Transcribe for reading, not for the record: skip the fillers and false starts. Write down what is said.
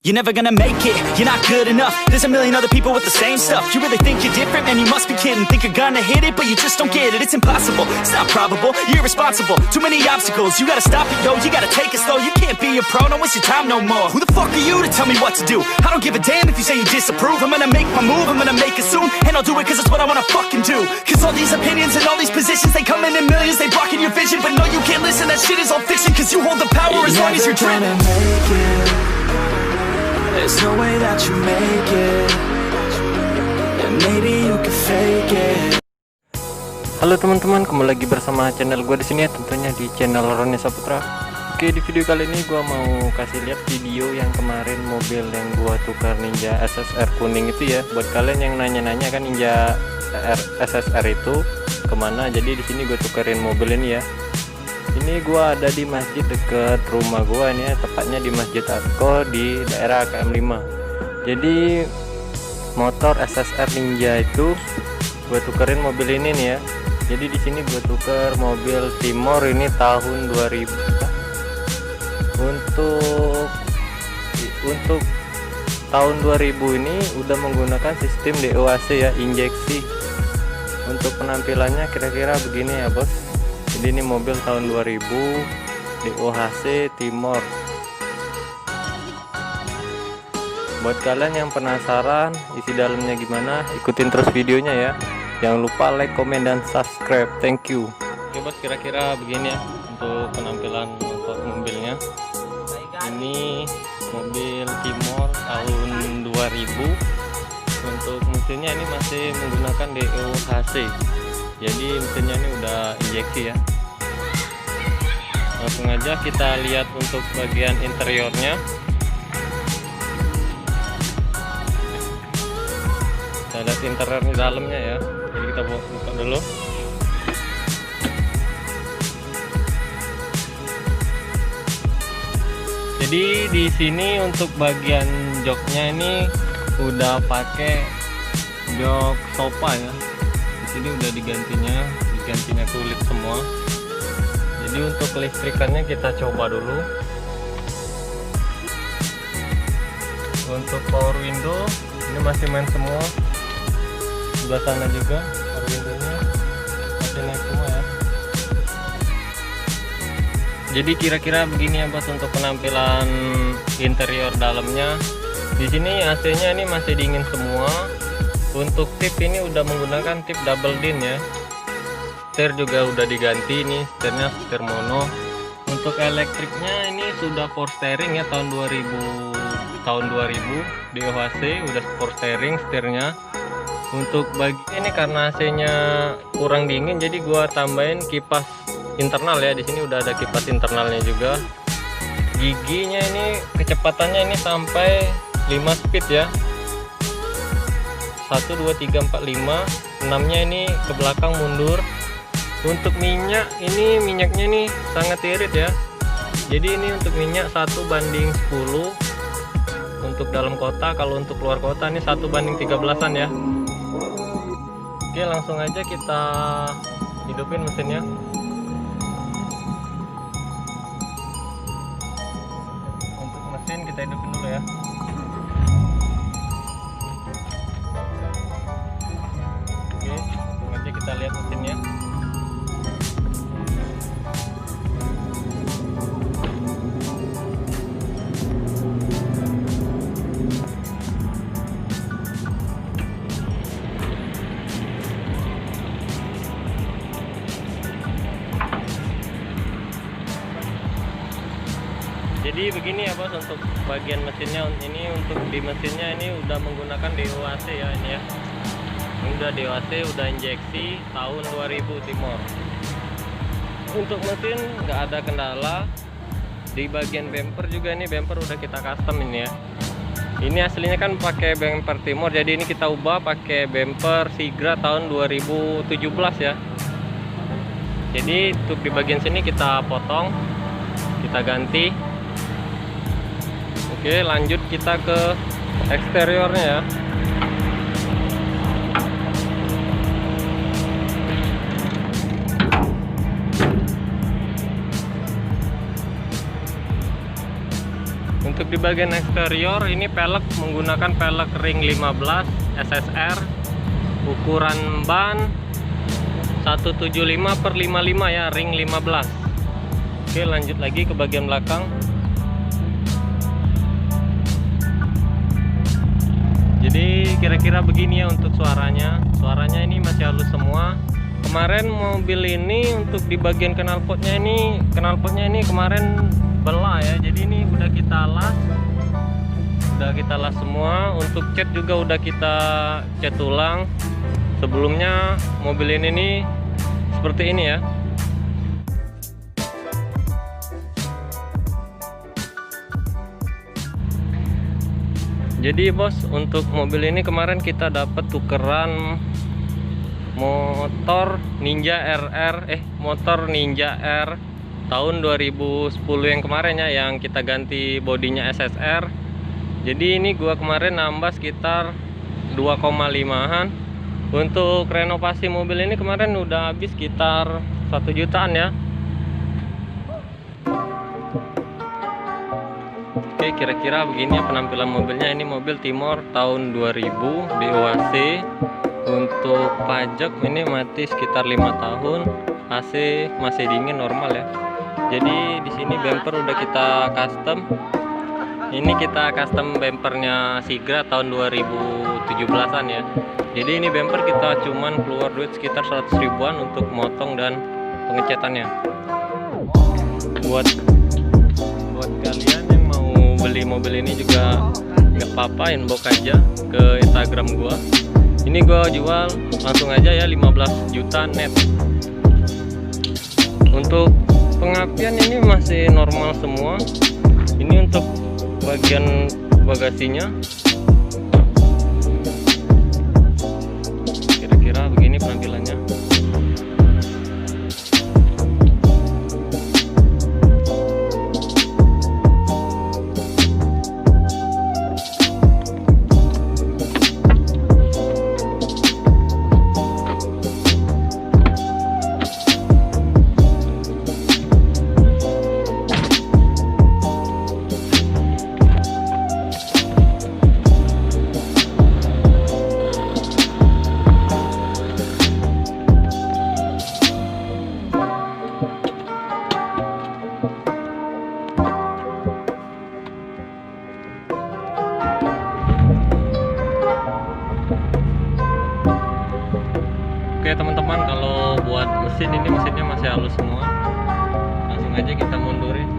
You're never gonna make it, you're not good enough. There's a million other people with the same stuff. You really think you're different? Man, you must be kidding. Think you're gonna hit it, but you just don't get it. It's impossible, it's not probable, you're irresponsible. Too many obstacles, you gotta stop it, yo. You gotta take it slow, you can't be a pro. Don't waste your time no more. Who the fuck are you to tell me what to do? I don't give a damn if you say you disapprove. I'm gonna make my move, I'm gonna make it soon. And I'll do it cause it's what I wanna fucking do. Cause all these opinions and all these positions, they come in millions, they blocking your vision. But no, you can't listen, that shit is all fiction. Cause you hold the power as long as you're dreaming. There's no way that you make it, and maybe you can fake it. Halo teman-teman, kembali lagi bersama channel gue di sini ya, tentunya di channel Roni Saputra. Oke, di video kali ini gue mau kasih lihat video yang kemarin mobil yang gue tukar Ninja SSR kuning itu ya. Buat kalian yang nanya-nanya kan Ninja SSR itu kemana? Jadi di sini gue tukerin mobil ini ya. Ini gua ada di masjid deket rumah gua ini ya, tepatnya di Masjid Atko di daerah KM5. Jadi motor SSR Ninja itu gua tukerin mobil ini nih ya. Jadi di sini gua tuker mobil Timor ini tahun 2000. Untuk tahun 2000 ini udah menggunakan sistem DOHC ya, injeksi. Untuk penampilannya kira-kira begini ya, Bos. Jadi ini mobil tahun 2000 DOHC Timor. Buat kalian yang penasaran isi dalamnya gimana, ikutin terus videonya ya. Jangan lupa like, komen, dan subscribe. Thank you. Oke bos, kira-kira begini ya untuk penampilan mobilnya. Ini mobil Timor tahun 2000. Untuk mesinnya ini masih menggunakan DOHC. Jadi mesinnya ini udah injeksi ya. Langsung aja kita lihat untuk bagian interiornya. Kita lihat interior di dalamnya ya. Jadi kita buka dulu. Jadi di sini untuk bagian joknya ini udah pakai jok sofa ya. Ini udah digantinya kulit semua. Jadi untuk kelistrikannya kita coba dulu. Untuk power window ini masih main semua. Sebelah sana juga power windownya masih naik semua ya. Jadi kira-kira begini ya bos untuk penampilan interior dalamnya. Di sini AC-nya ini masih dingin semua. Untuk tip ini udah menggunakan tip double din ya. Setir juga udah diganti nih, setirnya setir mono. Untuk elektriknya ini sudah power steering ya tahun 2000 DOHC udah power steering setirnya. Untuk bagian ini karena AC-nya kurang dingin jadi gua tambahin kipas internal ya. Di sini udah ada kipas internalnya juga. Giginya ini kecepatannya ini sampai 5 speed ya. 1, 2, 3, 4, 5 6 nya ini ke belakang mundur. Untuk minyak ini minyaknya nih sangat irit ya. Jadi ini untuk minyak 1:10 untuk dalam kota. Kalau untuk luar kota ini 1:13an ya. Oke, langsung aja kita hidupin mesinnya. Untuk mesin kita hidupin dulu ya. Kita lihat mesinnya. Jadi begini ya bos untuk bagian mesinnya. Ini untuk di mesinnya ini udah menggunakan DOHC ya ini ya. Udah DOHC, udah injeksi tahun 2000 Timor. Untuk mesin nggak ada kendala. Di bagian bumper juga ini bumper udah kita custom ini ya. Ini aslinya kan pakai bumper Timor, jadi ini kita ubah pakai bumper Sigra tahun 2017 ya. Jadi untuk di bagian sini kita potong, kita ganti. Oke, lanjut kita ke eksteriornya ya. Untuk di bagian eksterior ini pelek menggunakan pelek ring 15 SSR, ukuran ban 175/55 ya, ring 15. Oke, lanjut lagi ke bagian belakang. Jadi kira-kira begini ya untuk suaranya. Suaranya ini masih halus semua. Kemarin mobil ini untuk di bagian knalpotnya ini kemarin belah ya. Jadi ini udah kita las semua. Untuk cat juga udah kita cat ulang. Sebelumnya mobil ini nih seperti ini ya. Jadi bos, untuk mobil ini kemarin kita dapat tukeran motor Ninja R tahun 2010 yang kemarin ya, yang kita ganti bodinya SSR. Jadi ini gua kemarin nambah sekitar 2,5an. Untuk renovasi mobil ini kemarin udah habis sekitar 1 jutaan ya. Oke, kira-kira begini penampilan mobilnya. Ini mobil Timor tahun 2000 BOAC. Untuk pajak ini mati sekitar 5 tahun. AC masih dingin normal ya. Jadi di sini bumper udah kita custom. Ini kita custom bumpernya Sigra tahun 2017an ya. Jadi ini bumper kita cuman keluar duit sekitar 100 ribuan untuk motong dan pengecatannya. Buat kalian yang mau beli mobil ini juga nggak apa-apa, inbox aja ke Instagram gua. Ini gua jual langsung aja ya 15 juta net. Untuk pengapian ini masih normal semua. Ini untuk bagian bagasinya. Kira-kira begini penampilannya. Oke teman-teman, kalau buat mesin ini mesinnya masih halus semua. Langsung aja kita mundurin.